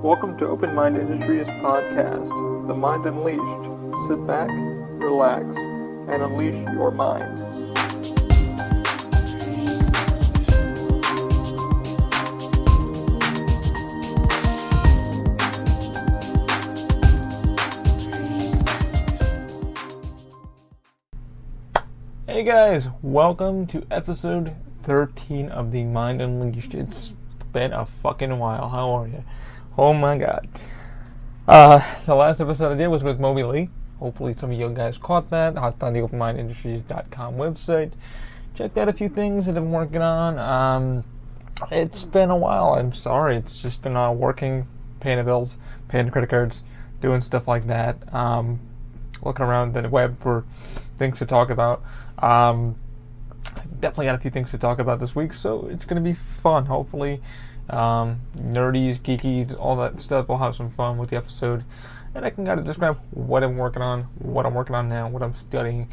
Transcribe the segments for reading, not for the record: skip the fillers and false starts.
Welcome to Open Mind Industries podcast, The Mind Unleashed. Sit back, relax, and unleash your mind. Hey guys, welcome to episode 13 of The Mind Unleashed. It's been a fucking while. How are you? Oh my god. The last episode I did was with Moby Lee. Hopefully some of you guys caught that. Hopped on the openmindindustries.com website. Checked out a few things that I've been working on. It's been a while. I'm sorry. It's just been working, paying the bills, paying the credit cards, doing stuff like that. Looking around the web for things to talk about. Definitely got a few things to talk about this week, so it's going to be fun. Hopefully, nerdies, geekies, all that stuff. We'll have some fun with the episode, and I can kind of describe what I'm working on now, what I'm studying.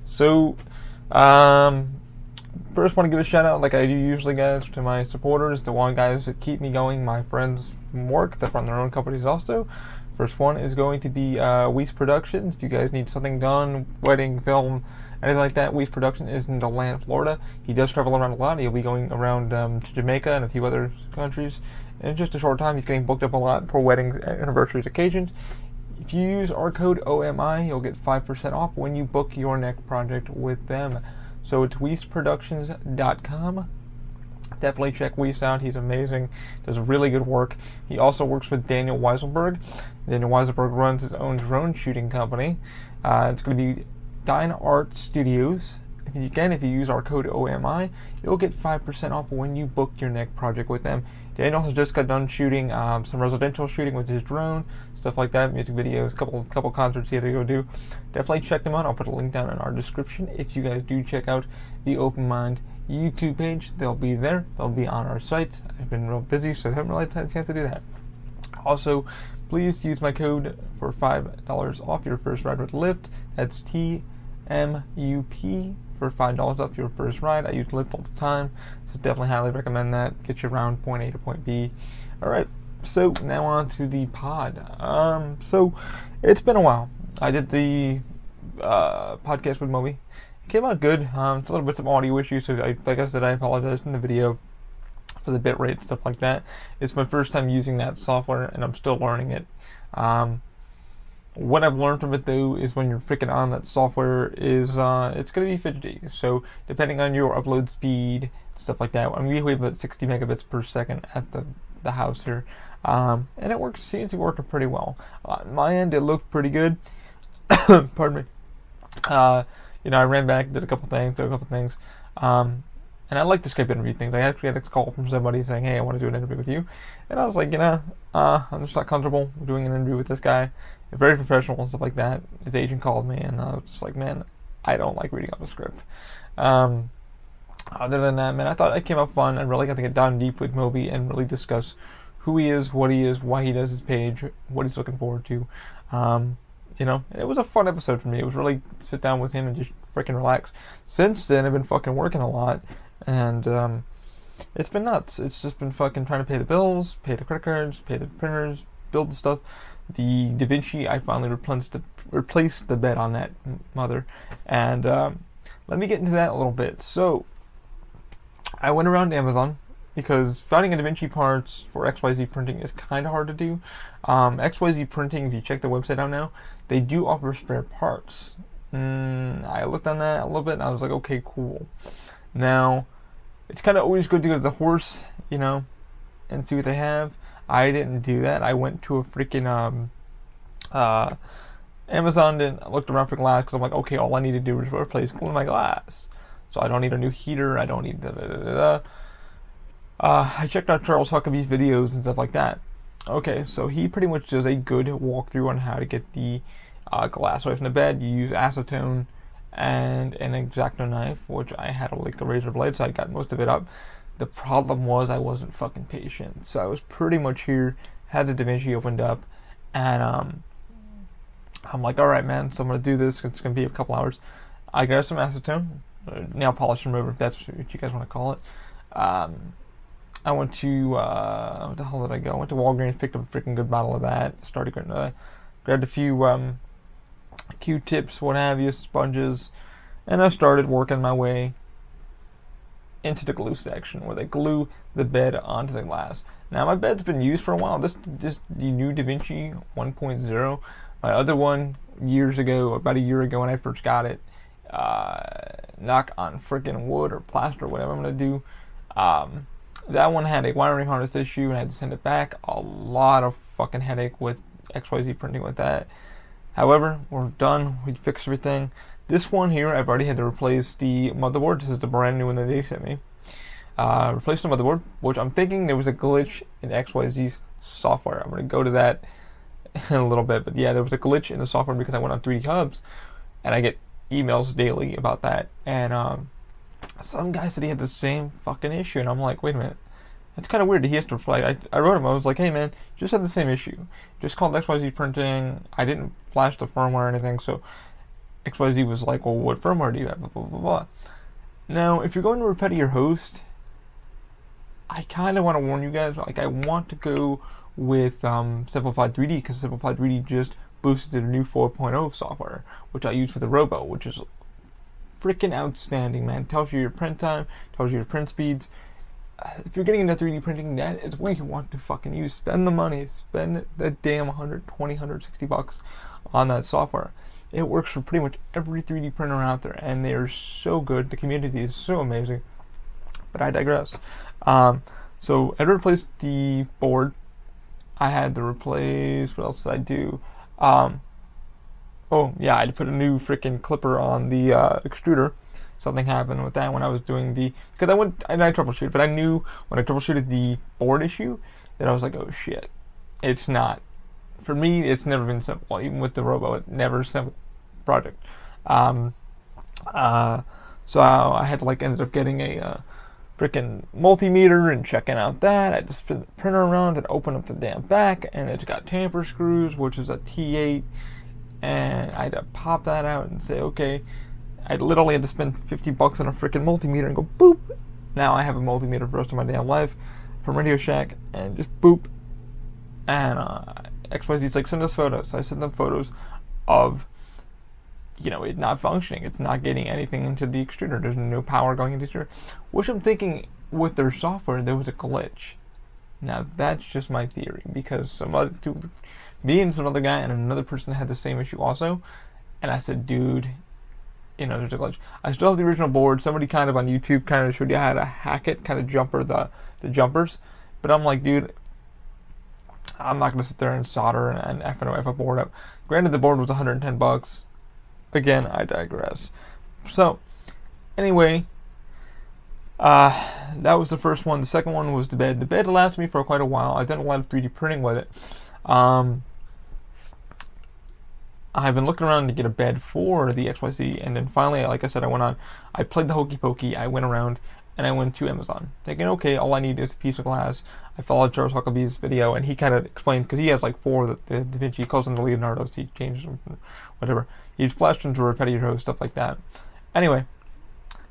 So, first want to give a shout out, like I do usually, guys, to my supporters, the one guys that keep me going, my friends from work that run their own companies also. First one is going to be Weiss Productions. If you guys need something done, wedding, film, anything like that, Weiss Production is in DeLand, Florida. He does travel around a lot. He'll be going around to Jamaica and a few other countries in just a short time. He's getting booked up a lot for weddings, anniversaries, occasions. If you use our code OMI, you'll get 5% off when you book your next project with them. So it's weissproductions.com. Definitely check Weiss out. He's amazing. Does really good work. He also works with Daniel Weiselberg. Daniel Weiselberg runs his own drone shooting company. It's going to be Dine Art Studios. If you use our code OMI, you'll get 5% off when you book your next project with them. Daniel has just got done shooting some residential shooting with his drone, stuff like that, music videos, couple concerts he had to go do. Definitely check them out. I'll put a link down in our description if you guys do check out the Open Mind YouTube page. They'll be there. They'll be on our site. I've been real busy, so I haven't really had a chance to do that. Also, please use my code for $5 off your first ride with Lyft. That's TMUP for $5 off your first ride. I use Lyft all the time, so definitely highly recommend that. Get you around point A to point B. Alright, so now on to the pod. So it's been a while. I did the podcast with Moby. It came out good. It's a little bit of audio issues, so like I said, I apologize in the video for the bitrate, stuff like that. It's my first time using that software, and I'm still learning it. What I've learned from it, though, is when you're freaking on that software is it's going to be fidgety. So depending on your upload speed, stuff like that, we have about 60 megabits per second at the house here, and it seems to be working pretty well. On my end, it looked pretty good. Pardon me. I ran back, did a couple things, and I like the Skype interview things. I actually had a call from somebody saying, hey, I want to do an interview with you. And I was like, I'm just not comfortable doing an interview with this guy. Very professional and stuff like that. His agent called me, and I was just like, man, I don't like reading off a script. Other than that, man, I thought it came up fun. I really got to get down deep with Moby and really discuss who he is, what he is, why he does his page, what he's looking forward to. It was a fun episode for me. It was really sit down with him and just freaking relax. Since then, I've been fucking working a lot, and it's been nuts. It's just been fucking trying to pay the bills, pay the credit cards, pay the printers, build the stuff. The Da Vinci, I finally replaced the bed on that mother, and let me get into that a little bit. So, I went around to Amazon, because finding a Da Vinci parts for XYZ printing is kind of hard to do. XYZ printing, if you check the website out now, they do offer spare parts. I looked on that a little bit, and I was like, okay, cool. Now, it's kind of always good to go to the horse, and see what they have. I didn't do that. I went to a freaking Amazon and looked around for glass, because I'm like, okay, all I need to do is replace my glass. So I don't need a new heater. I don't need I checked out Charles Huckabee's videos and stuff like that. Okay, so he pretty much does a good walkthrough on how to get the glass away from the bed. You use acetone and an X-Acto knife, which I had a razor blade, so I got most of it up. The problem was I wasn't fucking patient, so I was pretty much here, had the Da Vinci opened up, and I'm like, alright, man, so I'm going to do this. It's going to be a couple hours. I got some acetone, nail polish remover, if that's what you guys want to call it. I went to, what the hell did I go? I went to Walgreens, picked up a freaking good bottle of that, started grabbed a few Q-tips, what have you, sponges, and I started working my way into the glue section where they glue the bed onto the glass. Now my bed's been used for a while. This the new Da Vinci 1.0. My other one years ago, about a year ago when I first got it, knock on freaking wood or plaster or whatever I'm gonna do. That one had a wiring harness issue and I had to send it back. A lot of fucking headache with XYZ printing with that. However, we're done. We fixed everything. This one here, I've already had to replace the motherboard. This is the brand new one that they sent me. Replaced the motherboard, which I'm thinking there was a glitch in XYZ's software. I'm going to go to that in a little bit. But yeah, there was a glitch in the software because I went on 3D Hubs, and I get emails daily about that. And some guy said he had the same fucking issue, and I'm like, wait a minute. That's kind of weird that he has to reply. I wrote him. I was like, hey man, just had the same issue. Just called XYZ Printing. I didn't flash the firmware or anything, so XYZ was like, well, what firmware do you have? Blah, blah, blah, blah. Now, if you're going to repair your host, I kind of want to warn you guys, like, I want to go with Simplified 3D, because Simplified 3D just boosted the new 4.0 software, which I use for the Robo, which is freaking outstanding, man. It tells you your print time, tells you your print speeds. If you're getting into 3D printing, that is what you want to fucking use. Spend the money, spend that damn 120, 160 bucks on that software. It works for pretty much every 3D printer out there, and they are so good. The community is so amazing. But I digress. So I replaced the board. I had to replace, what else did I do? Oh yeah, I had to put a new freaking clipper on the extruder. Something happened with that when I was doing because I troubleshooted, but I knew when I troubleshooted the board issue that I was like, oh shit, it's not. For me, it's never been simple. Even with the Robo, it never a simple project. So I had to ended up getting a freaking multimeter and checking out that. I just spin the printer around and open up the damn back, and it's got tamper screws, which is a T8, and I had to pop that out and say, okay. I literally had to spend 50 bucks on a freaking multimeter and go boop. Now I have a multimeter for the rest of my damn life from Radio Shack, and just boop. And XYZ's like, send us photos. So I sent them photos of, it not functioning. It's not getting anything into the extruder. There's no power going into the extruder. Which I'm thinking with their software, there was a glitch. Now that's just my theory, because me and some other guy and another person had the same issue also. And I said, dude, there's a glitch. I still have the original board. Somebody kind of on YouTube kind of showed you how to hack it, kind of jumper the jumpers. But I'm like, dude, I'm not going to sit there and solder and F a board up. Granted, the board was 110 bucks. Again, I digress. So, anyway, that was the first one. The second one was the bed. The bed lasted me for quite a while. I've done a lot of 3D printing with it. I've been looking around to get a bed for the XYZ, and then finally, like I said, I played the hokey pokey, I went around, and I went to Amazon, thinking, okay, all I need is a piece of glass. I followed Charles Huckabee's video, and he kind of explained, because he has like 4 of the Da Vinci, he calls them the Leonardos, he changes them, whatever. He flashed them to repair your host, stuff like that. Anyway,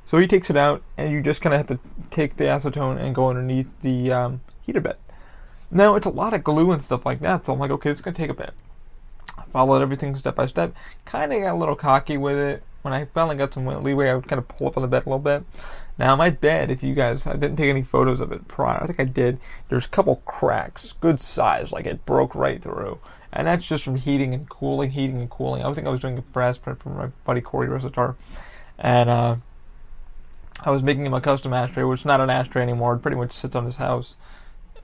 so he takes it out, and you just kind of have to take the acetone and go underneath the heater bed. Now, it's a lot of glue and stuff like that, so I'm like, okay, it's going to take a bit. Followed everything step by step. Kind of got a little cocky with it. When I finally got some leeway, I would kind of pull up on the bed a little bit. Now, my bed, I didn't take any photos of it prior. I think I did. There's a couple cracks, good size, like it broke right through. And that's just from heating and cooling. I think I was doing a brass print for my buddy Corey Rositar. And I was making him a custom ashtray, which is not an ashtray anymore. It pretty much sits on his house.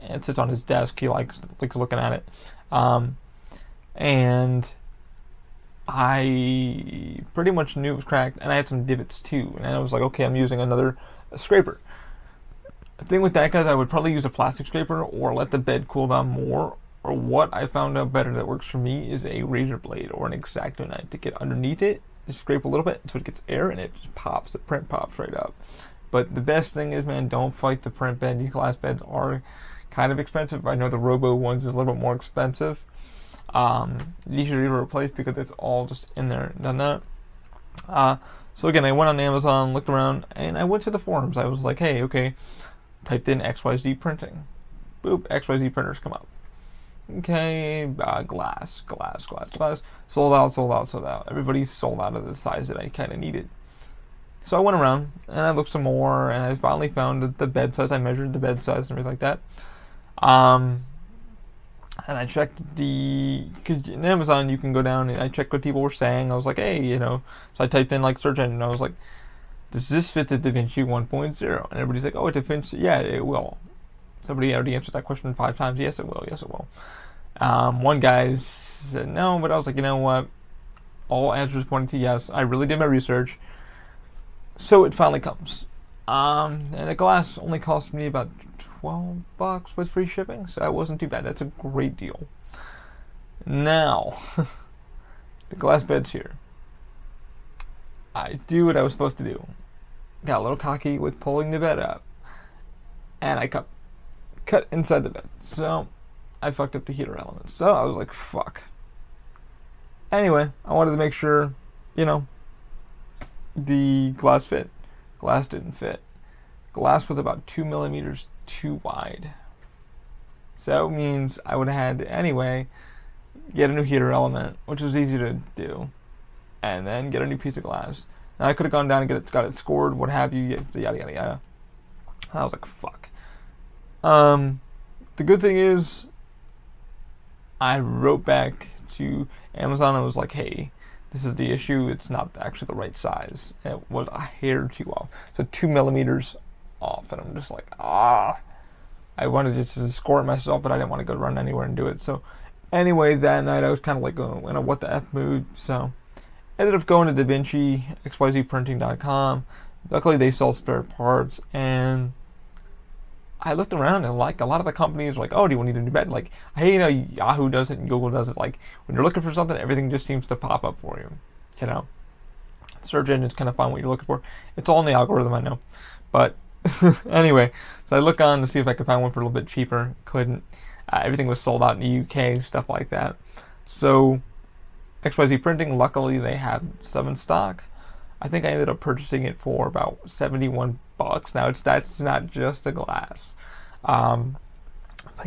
It sits on his desk. He likes looking at it. And I pretty much knew it was cracked, and I had some divots too, and I was like, okay, I'm using another scraper. The thing with that, guys, I would probably use a plastic scraper or let the bed cool down more, or what I found out better that works for me is a razor blade or an X-Acto knife to get underneath it, just scrape a little bit so it gets air, and it just pops, the print pops right up. But the best thing is, man, don't fight the print bed. These glass beds are kind of expensive. I know the Robo ones is a little bit more expensive. You should either replace because it's all just in there and done that. So again, I went on Amazon, looked around, and I went to the forums. I was like, hey, okay, Typed in XYZ printing. Boop, XYZ printers come up. Okay, glass. Sold out. Everybody's sold out of the size that I kind of needed. So I went around and I looked some more, and I finally found the bed size. I measured the bed size and everything like that. And I checked because in Amazon you can go down and I checked what people were saying. I was like, hey, so I typed in like search engine, and I was like, does this fit the Da Vinci 1.0? And everybody's like, oh, it fits. Yeah, it will. Somebody already answered that question 5 times. Yes, it will. Yes, it will. One guy said no, but I was like, you know what? All answers pointing to yes. I really did my research. So it finally comes. And the glass only cost me about $12 with free shipping, so that wasn't too bad. That's a great deal. Now, the glass bed's here. I do what I was supposed to do. Got a little cocky with pulling the bed up, and I cut inside the bed. So I fucked up the heater elements. So I was like, fuck. Anyway, I wanted to make sure, the glass fit. Glass didn't fit. Glass was about 2 millimeters too wide. So it means I would have had to, anyway, get a new heater element, which was easy to do, and then get a new piece of glass. Now I could have gone down and got it scored, what have you, yada yada yada. I was like, fuck. The good thing is, I wrote back to Amazon and was like, hey, this is the issue. It's not actually the right size. It was a hair too off. So 2 millimeters off. And I'm just like, I wanted to just score it myself, but I didn't want to go run anywhere and do it. So anyway, that night I was kind of like in a what the F mood. So ended up going to Da Vinci, XYZprinting.com. Luckily they sell spare parts. And I looked around and like a lot of the companies were like, oh, do you need a new bed? Like, hey, Yahoo does it and Google does it. Like, when you're looking for something, everything just seems to pop up for you. Search engines kind of find what you're looking for. It's all in the algorithm, I know. But anyway, so I look on to see if I could find one for a little bit cheaper. Couldn't. Everything was sold out in the UK, stuff like that. So XYZ Printing, luckily they have some in stock. I think I ended up purchasing it for about $71. Now that's not just the glass. I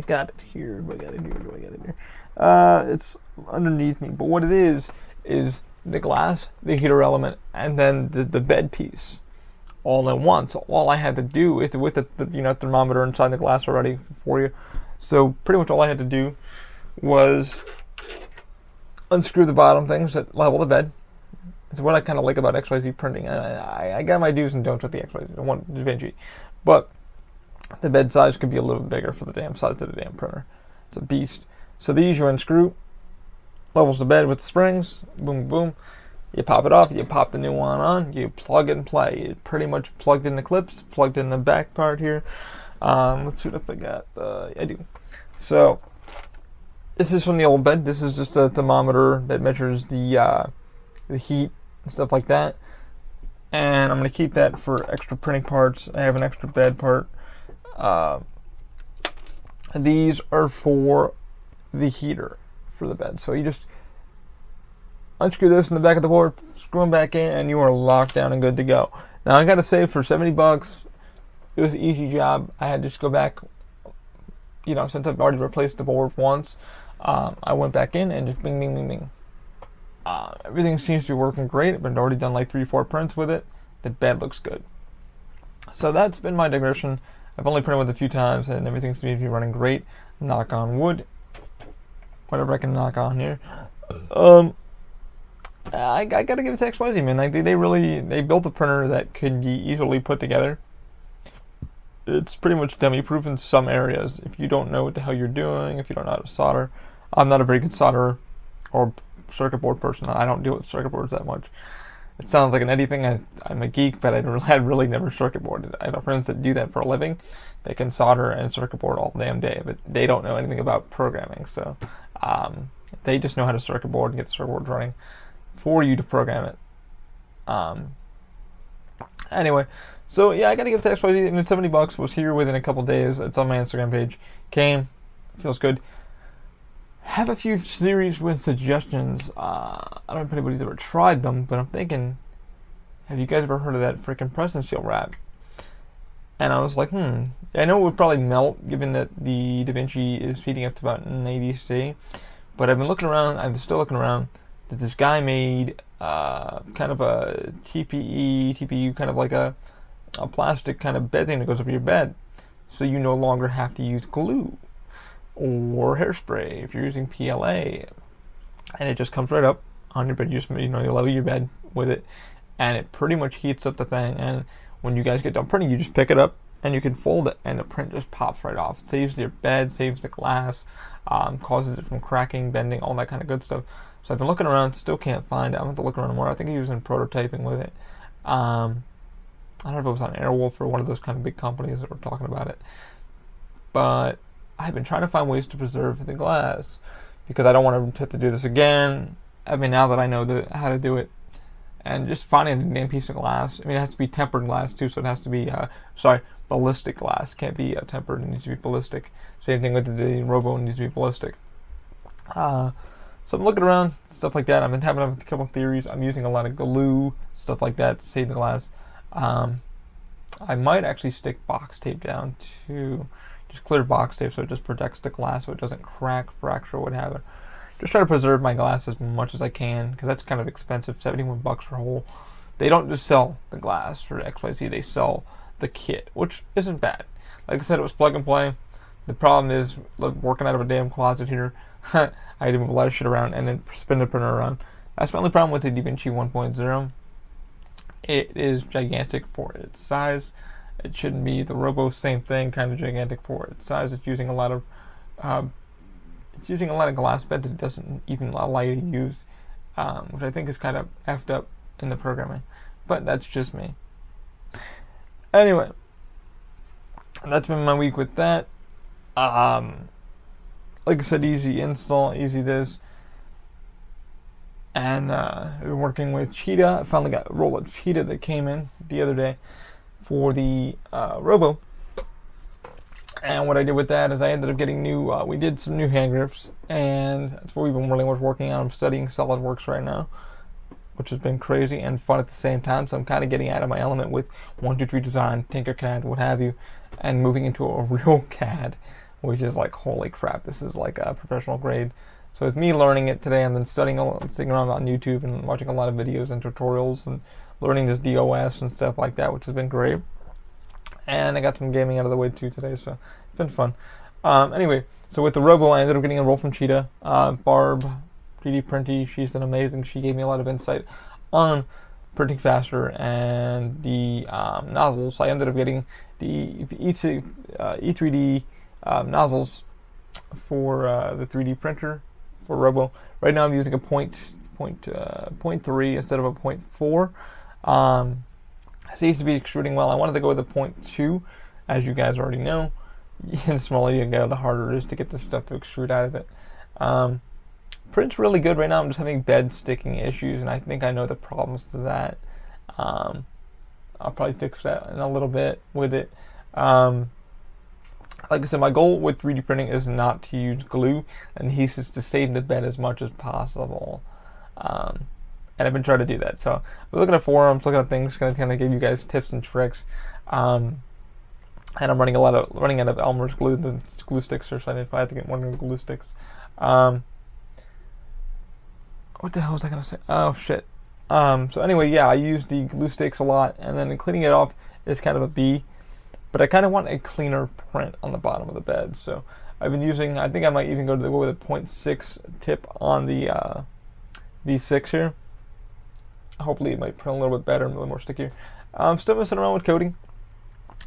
got it here. Do I got it here? It's underneath me. But what it is the glass, the heater element, and then the bed piece, all in one. So all I had to do with the thermometer inside the glass already for you. So pretty much all I had to do was unscrew the bottom things that level the bed. It's what I kind of like about XYZ printing. I got my do's and don'ts with the XYZ, the one Da Vinci, but the bed size could be a little bit bigger for the damn size of the damn printer. It's a beast. So these you unscrew, levels the bed with the springs, boom, boom. You pop it off, you pop the new one on, you plug and play. It pretty much plugged in the clips, plugged in the back part here. Let's see what I got. I do. So this is from the old bed. This is just a thermometer that measures the heat and stuff like that, and I'm going to keep that for extra printing parts. I have an extra bed part. These are for the heater for the bed, so you just unscrew this in the back of the board, screw them back in, and you are locked down and good to go. Now I gotta say, for $70, it was an easy job. I had to just go back, since I've already replaced the board once, I went back in and just bing bing bing bing. Everything seems to be working great. I've already done like 3-4 prints with it. The bed looks good. So that's been my digression. I've only printed with it a few times and everything seems to be running great. Knock on wood. Whatever I can knock on here. I gotta give it to XYZ, man. Like they built a printer that could be easily put together. It's pretty much dummy proof in some areas. If you don't know what the hell you're doing, if you don't know how to solder. I'm not a very good solderer or circuit board person. I don't deal with circuit boards that much. It sounds like an Eddie thing. I'm a geek, but I really never circuit boarded. I have friends that do that for a living. They can solder and circuit board all damn day, but they don't know anything about programming. So they just know how to circuit board and get the circuit board running for you to program it. Anyway, so yeah, I gotta give it to XYZ. I mean, $70 was here within a couple days. It's on my Instagram page. Came, feels good. Have a few theories with suggestions. I don't know if anybody's ever tried them, but I'm thinking, have you guys ever heard of that freaking press and seal wrap? And I was like, I know it would probably melt given that the Da Vinci is feeding up to about 90°C. But I've been looking around, I'm still looking around, that this guy made kind of a TPU, kind of like a plastic kind of bed thing that goes over your bed. So you no longer have to use glue or hairspray if you're using PLA. And it just comes right up on your bed. You level your bed with it, and it pretty much heats up the thing. And when you guys get done printing, you just pick it up and you can fold it, and the print just pops right off. It saves your bed, saves the glass, causes it from cracking, bending, all that kind of good stuff. So I've been looking around, still can't find it. I'm going to have to look around more. I think he was in prototyping with it. I don't know if it was on Airwolf or one of those kind of big companies that were talking about it. But I've been trying to find ways to preserve the glass because I don't want to have to do this again. I mean, now that I know how to do it, and just finding a damn piece of glass. I mean, it has to be tempered glass too, so it has to be ballistic glass. It can't be tempered. It needs to be ballistic. Same thing with the Robo. It needs to be ballistic. So I'm looking around, stuff like that. I've been having a couple of theories. I'm using a lot of glue, stuff like that, to save the glass. I might actually stick box tape down too. Just clear box tape so it just protects the glass so it doesn't crack, fracture, what have it. Just try to preserve my glass as much as I can because that's kind of expensive, $71 for a whole. They don't just sell the glass for XYZ, they sell the kit, which isn't bad. Like I said, it was plug and play. The problem is working out of a damn closet here. I had to move a lot of shit around and then spin the printer around. That's my only problem with the Da Vinci 1.0. It is gigantic for its size. It shouldn't be. The Robo, same thing, kind of gigantic for its size. It's using a lot of glass bed that it doesn't even allow you to use, which I think is kind of effed up in the programming. But that's just me. Anyway, that's been my week with that. Like I said, easy install, easy this. And I've been working with Cheetah. I finally got a roll of Cheetah that came in the other day for the Robo. And what I did with that is I ended up getting we did some new hand grips, and that's what we've been really working on. I'm studying SolidWorks right now, which has been crazy and fun at the same time. So I'm kind of getting out of my element with 123 Design, Tinkercad, what have you, and moving into a real CAD, which is like, holy crap, this is like a professional grade. So with me learning it today, I've been sitting around on YouTube and watching a lot of videos and tutorials and learning this DOS and stuff like that, which has been great. And I got some gaming out of the way too today, so it's been fun. Anyway, so with the Robo, I ended up getting a roll from Cheetah. Barb, 3D Printy, she's been amazing. She gave me a lot of insight on printing faster and the nozzles. I ended up getting the E3D nozzles for the 3D printer for Robo. Right now I'm using a 0.3 instead of a 0.4. Seems to be extruding well. I wanted to go with a 0.2, as you guys already know. The smaller you go, the harder it is to get this stuff to extrude out of it. Print's really good right now. I'm just having bed sticking issues, and I think I know the problems to that. I'll probably fix that in a little bit with it. Like I said, my goal with 3D printing is not to use glue and adhesives to save the bed as much as possible. And I've been trying to do that. So we're looking at forums, looking at things, going to kind of give you guys tips and tricks. And I'm running out of Elmer's glue. The glue sticks are, so I have to get one of the glue sticks. What the hell was I going to say? Oh shit. So anyway, yeah, I use the glue sticks a lot, and then cleaning it off is kind of a B. But I kind of want a cleaner print on the bottom of the bed. So I've been using, I think I might even go with a 0.6 tip on the V6 here. Hopefully it might print a little bit better and a little more stickier. I'm still messing around with coding.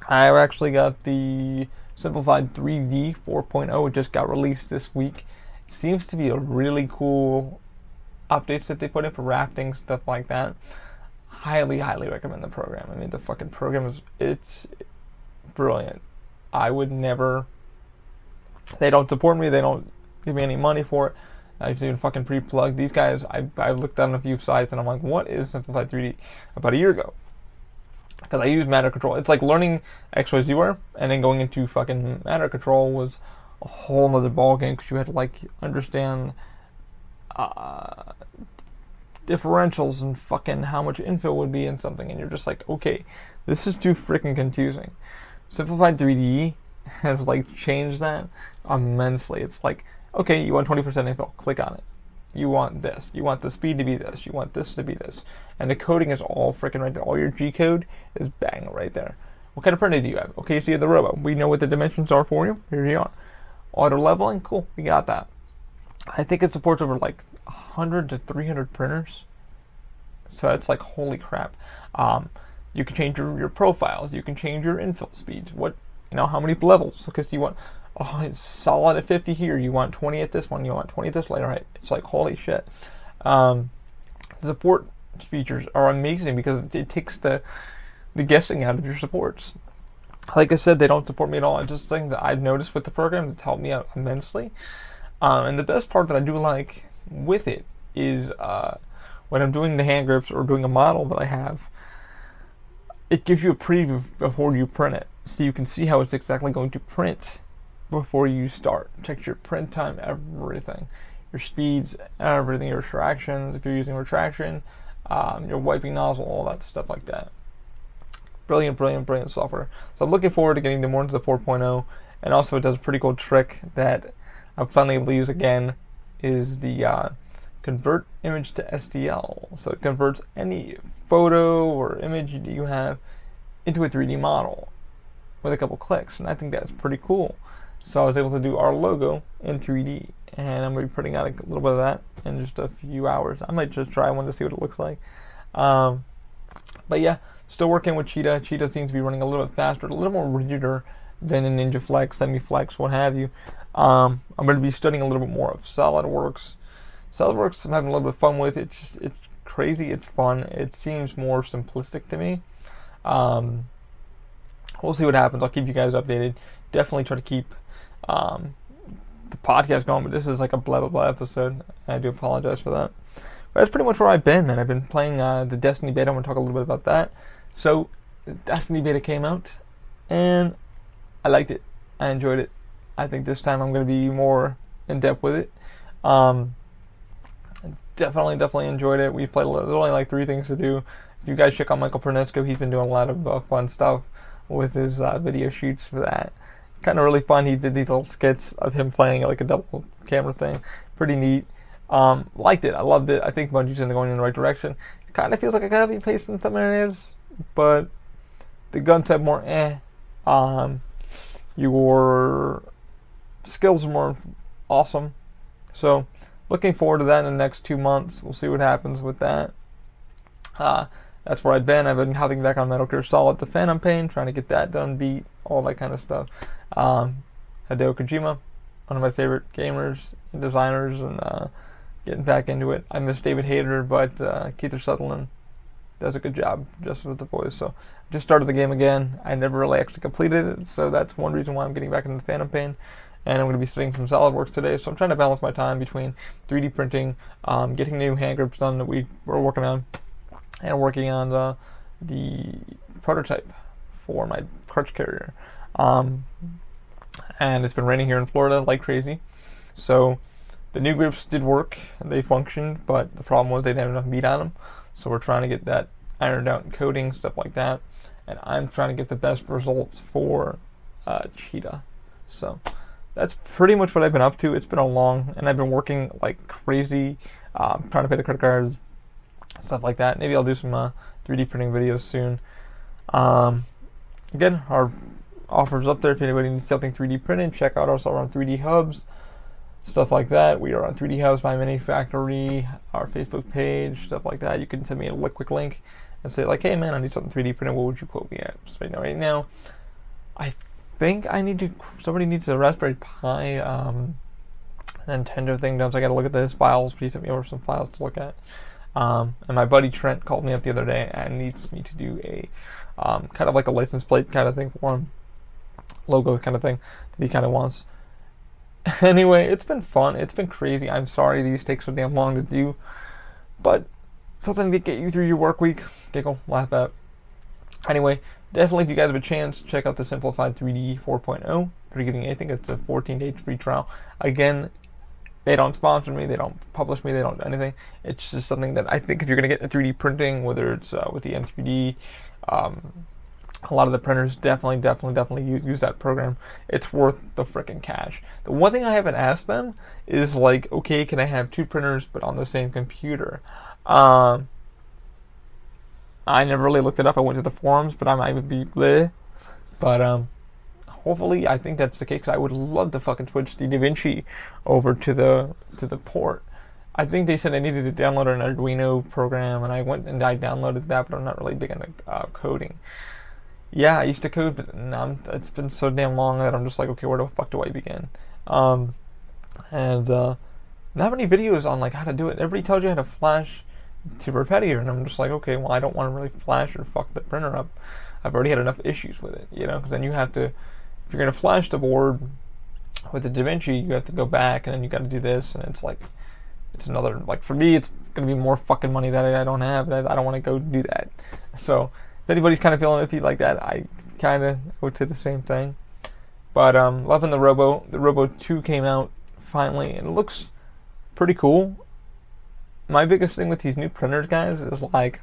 I've actually got the simplified 3V 4.0. It just got released this week. Seems to be a really cool updates that they put in for rafting, stuff like that. Highly recommend the program. I mean, the fucking program it's brilliant. I would never. They don't support me. They don't give me any money for it. I just even fucking pre-plug these guys. I've looked on a few sites and I'm like, what is Simplified 3D? About a year ago, because I use Matter Control. It's like learning XYZ and then going into fucking Matter Control was a whole nother ballgame because you had to like understand differentials and fucking how much infill would be in something, and you're just like, okay, this is too freaking confusing. Simplified 3D has like changed that immensely. It's like, okay, you want 20% infill, click on it. You want this. You want the speed to be this. You want this to be this. And the coding is all freaking right there. All your G code is bang right there. What kind of printer do you have? Okay, so you have the Robo. We know what the dimensions are for you. Here you are. Auto leveling, cool. We got that. I think it supports over like 100 to 300 printers. So it's like, holy crap. You can change your profiles. You can change your infill speeds. How many levels? Because you want, it's solid at 50 here. You want 20 at this one. You want 20 at this later. Right? It's like, holy shit. Support features are amazing because it takes the guessing out of your supports. Like I said, they don't support me at all. It's just things that I've noticed with the program that's helped me out immensely. And the best part that I do like with it is when I'm doing the hand grips or doing a model that I have, it gives you a preview before you print it. So you can see how it's exactly going to print before you start. Check your print time, everything. Your speeds, everything, your retractions, if you're using retraction, your wiping nozzle, all that stuff like that. Brilliant, brilliant, brilliant software. So I'm looking forward to getting more into the 4.0. And also it does a pretty cool trick that I'm finally able to use again, is the convert image to STL. So it converts any photo or image you have into a 3D model with a couple clicks, and I think that's pretty cool. So I was able to do our logo in 3D, and I'm going to be putting out a little bit of that in just a few hours. I might just try one to see what it looks like. But yeah, still working with Cheetah. Cheetah seems to be running a little bit faster, a little more rigider than a Ninja Flex, Semi Flex, what have you. I'm going to be studying a little bit more of SolidWorks. SolidWorks I'm having a little bit of fun with. It's crazy, it's fun. It seems more simplistic to me. We'll see what happens. I'll keep you guys updated. Definitely try to keep the podcast going, but this is like a blah blah blah episode. I do apologize for that. But that's pretty much where I've been, man. I've been playing the Destiny beta. I'm going to talk a little bit about that. So, the Destiny beta came out, and I liked it. I enjoyed it. I think this time I'm going to be more in depth with it. Definitely enjoyed it. We played. There's only like 3 things to do. If you guys check out Michael Pernesco, he's been doing a lot of fun stuff with his video shoots for that. Kind of really fun. He did these little skits of him playing like a double camera thing. Pretty neat. Liked it. I loved it. I think Bungie's going in the right direction. It kind of feels like I gotta be paced in some areas, but the guns have more your skills are more awesome. So looking forward to that in the next 2 months. We'll see what happens with that. That's where I've been. I've been hopping back on Metal Gear Solid, the Phantom Pain, trying to get that done, beat, all that kind of stuff. Hideo Kojima, one of my favorite gamers and designers, and getting back into it. I miss David Hayter, but Keith Sutherland does a good job just with the voice. So I just started the game again. I never really actually completed it, so that's one reason why I'm getting back into the Phantom Pain. And I'm going to be studying some SolidWorks today, so I'm trying to balance my time between 3D printing, getting new hand grips done that we're working on, and working on the prototype for my crutch carrier. And it's been raining here in Florida like crazy, so the new grips did work, they functioned, but the problem was they didn't have enough meat on them, so we're trying to get that ironed out and coating, stuff like that, and I'm trying to get the best results for Cheetah. So that's pretty much what I've been up to. It's been a long, and I've been working like crazy, trying to pay the credit cards, stuff like that. Maybe I'll do some 3D printing videos soon. Again, our offers up there. If anybody needs something 3D printed, check out us on 3D Hubs, stuff like that. We are on 3D Hubs by Mini Factory, our Facebook page, stuff like that. You can send me a quick link and say like, hey man, I need something 3D printed. What would you quote me at? So right now, I think somebody needs a Raspberry Pi Nintendo thing done, so I gotta look at those files. He sent me over some files to look at. And my buddy Trent called me up the other day and needs me to do a kind of like a license plate kind of thing for him, logo kind of thing that he kind of wants. Anyway, it's been fun. It's been crazy. I'm sorry these take so damn long to do, but something to get you through your work week. Giggle, laugh at. Anyway, definitely if you guys have a chance, check out the Simplified 3D 4.0. They're giving, I think it's a 14-day free trial. Again, they don't sponsor me, they don't publish me, they don't do anything. It's just something that I think if you're going to get into 3D printing, whether it's with the M3D a lot of the printers definitely use that program. It's worth the freaking cash. The one thing I haven't asked them is like, okay, can I have two printers but on the same computer? I never really looked it up. I went to the forums, but I might be bleh. But hopefully, I think that's the case. 'Cause I would love to fucking switch the Da Vinci over to the port. I think they said I needed to download an Arduino program, and I went and I downloaded that, but I'm not really big into coding. Yeah, I used to code, but now it's been so damn long that I'm just like, okay, where the fuck do I begin? And not many videos on like how to do it. Everybody tells you how to flash to Repetier, and I'm just like, okay, well, I don't want to really flash or fuck the printer up. I've already had enough issues with it, because then you have to, if you're gonna flash the board with the Da Vinci, you have to go back and then you got to do this, and it's like, it's another, like, for me, it's gonna be more fucking money that I don't have, and I don't want to go do that. So if anybody's kind of feeling iffy like that, I kind of would say the same thing. But loving the Robo. The Robo 2 came out finally, and it looks pretty cool. My biggest thing with these new printers, guys, is like,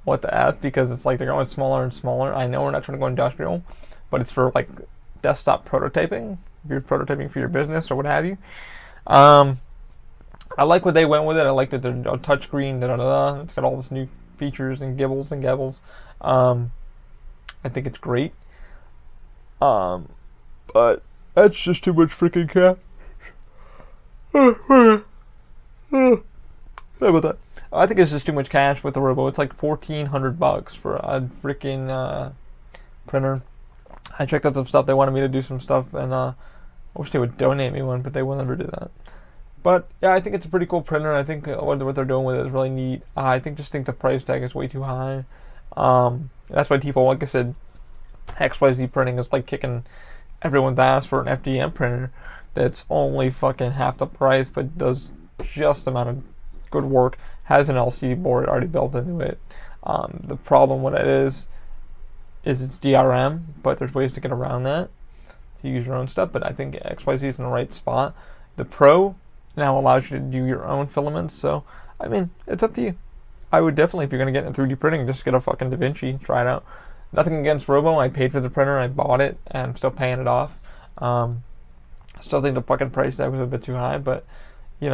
what the F, because it's like they're going smaller and smaller. I know we're not trying to go industrial, but it's for like desktop prototyping. If you're prototyping for your business or what have you. I like what they went with it. I like that they're touchscreen. It's got all this new features and gibbles and gabbles. I think it's great. But that's just too much freaking cash. Sorry about that. I think it's just too much cash with the Robo. It's like $1,400 for a freaking printer. I checked out some stuff. They wanted me to do some stuff, and I wish they would donate me one, but they will never do that. But yeah, I think it's a pretty cool printer. I think what they're doing with it is really neat. I think the price tag is way too high. That's why people, like I said, XYZ printing is like kicking everyone's ass for an FDM printer that's only fucking half the price, but does just the amount of good work, has an LCD board already built into it. The problem with it is it's DRM, but there's ways to get around that to use your own stuff. But I think XYZ is in the right spot. The Pro now allows you to do your own filaments, so I mean, it's up to you. I would definitely, if you're gonna get into 3D printing, just get a fucking Da Vinci, try it out. Nothing against Robo. I paid for the printer, I bought it, and I'm still paying it off. Still think the fucking price tag was a bit too high, but it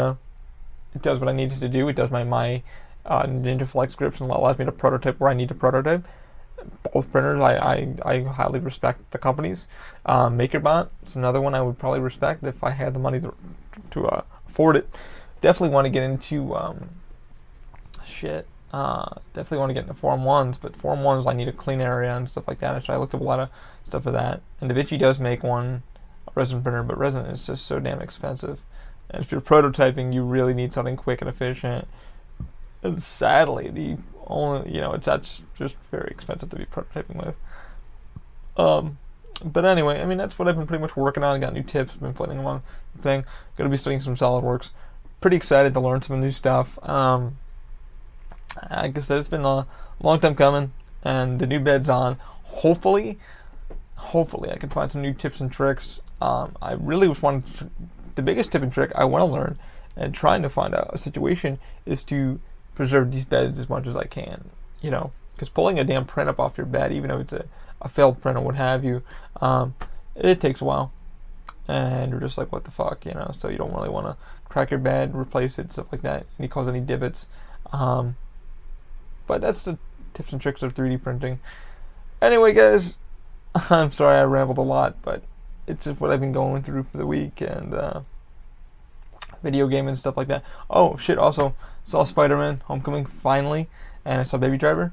does what I needed to do. It does my Ninja Flex scripts and allows me to prototype where I need to prototype. Both printers, I highly respect the companies. MakerBot is another one I would probably respect if I had the money to afford it. Definitely want to get into definitely want to get into Form 1s, but Form 1s I need a clean area and stuff like that. So I looked up a lot of stuff for that. And Da Vinci does make one, a resin printer, but resin is just so damn expensive. And if you're prototyping, you really need something quick and efficient. And sadly, the only, that's just very expensive to be prototyping with. But anyway, I mean, that's what I've been pretty much working on. I got new tips, been playing along the thing. Going to be studying some SolidWorks. Pretty excited to learn some new stuff. Like I said, it's been a long time coming, and the new bed's on. Hopefully I can find some new tips and tricks. I really was wanting the biggest tip and trick I want to learn and trying to find out a situation is to preserve these beds as much as I can, because pulling a damn print up off your bed, even though it's a failed print or what have you, it takes a while, and you're just like, what the fuck, so you don't really want to crack your bed, replace it, stuff like that, and cause any divots. But that's the tips and tricks of 3D printing. Anyway, guys, I'm sorry I rambled a lot, but it's just what I've been going through for the week, and video game and stuff like that. Oh shit! Also saw Spiderman Homecoming finally, and I saw Baby Driver.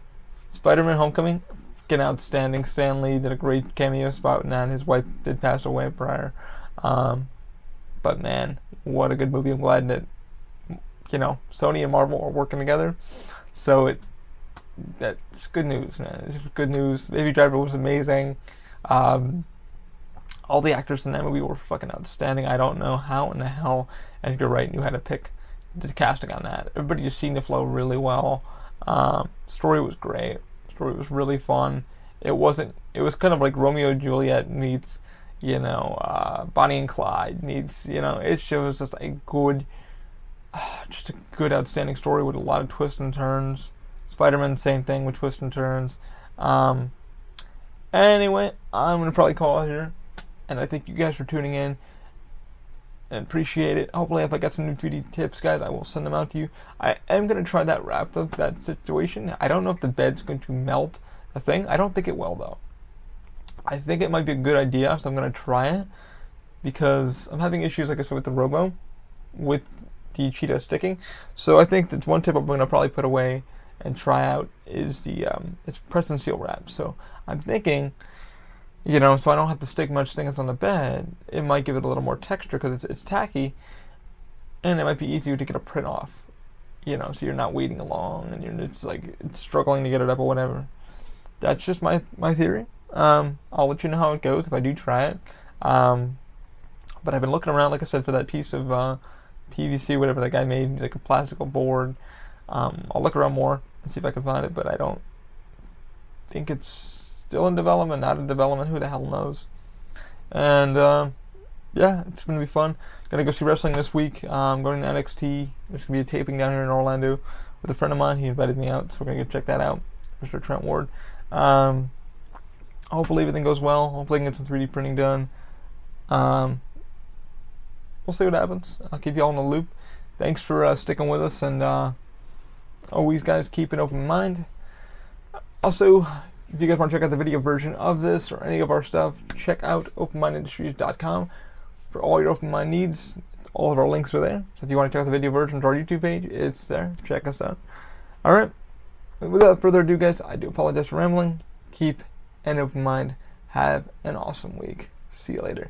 Spiderman Homecoming, fucking outstanding. Stan Lee did a great cameo spot, and his wife did pass away prior. But man, what a good movie! I'm glad that Sony and Marvel are working together. So that's good news, man. It's good news. Baby Driver was amazing. All the actors in that movie were fucking outstanding. I don't know how in the hell Edgar Wright knew how to pick the casting on that. Everybody just seemed to flow really well. Story was great. Story was really fun. It was kind of like Romeo and Juliet meets, Bonnie and Clyde meets, it shows just a good, outstanding story with a lot of twists and turns. Spider-Man, same thing with twists and turns. Anyway, I'm gonna probably call it here, and I thank you guys for tuning in and appreciate it. Hopefully, if I get some new 2D tips, guys, I will send them out to you. I am gonna try that wrap of that situation. I don't know if the bed's going to melt a thing. I don't think it will though. I think it might be a good idea, so I'm gonna try it because I'm having issues, like I said, with the Robo, with the cheetah sticking. So I think that's one tip I'm gonna probably put away and try out is the it's press and seal wrap. So I'm thinking, you know, so I don't have to stick much things on the bed. It might give it a little more texture because it's tacky, and it might be easier to get a print off. You know, so you're not waiting along and it's struggling to get it up or whatever. That's just my theory. I'll let you know how it goes if I do try it. But I've been looking around, like I said, for that piece of PVC, whatever that guy made, like a plastical board. I'll look around more and see if I can find it, but I don't think it's still in development, not in development, who the hell knows. And yeah, it's going to be fun. Gonna go see wrestling this week. I'm going to NXT. There's going to be a taping down here in Orlando with a friend of mine. He invited me out, so we're going to go check that out. Mr. Trent Ward. Hopefully everything goes well. Hopefully I can get some 3D printing done. We'll see what happens. I'll keep you all in the loop. Thanks for sticking with us, and always, guys, keep an open mind. Also, if you guys want to check out the video version of this or any of our stuff, check out openmindindustries.com for all your open mind needs. All of our links are there. So if you want to check out the video version of our YouTube page, it's there. Check us out. Alright. Without further ado, guys, I do apologize for rambling. Keep an open mind. Have an awesome week. See you later.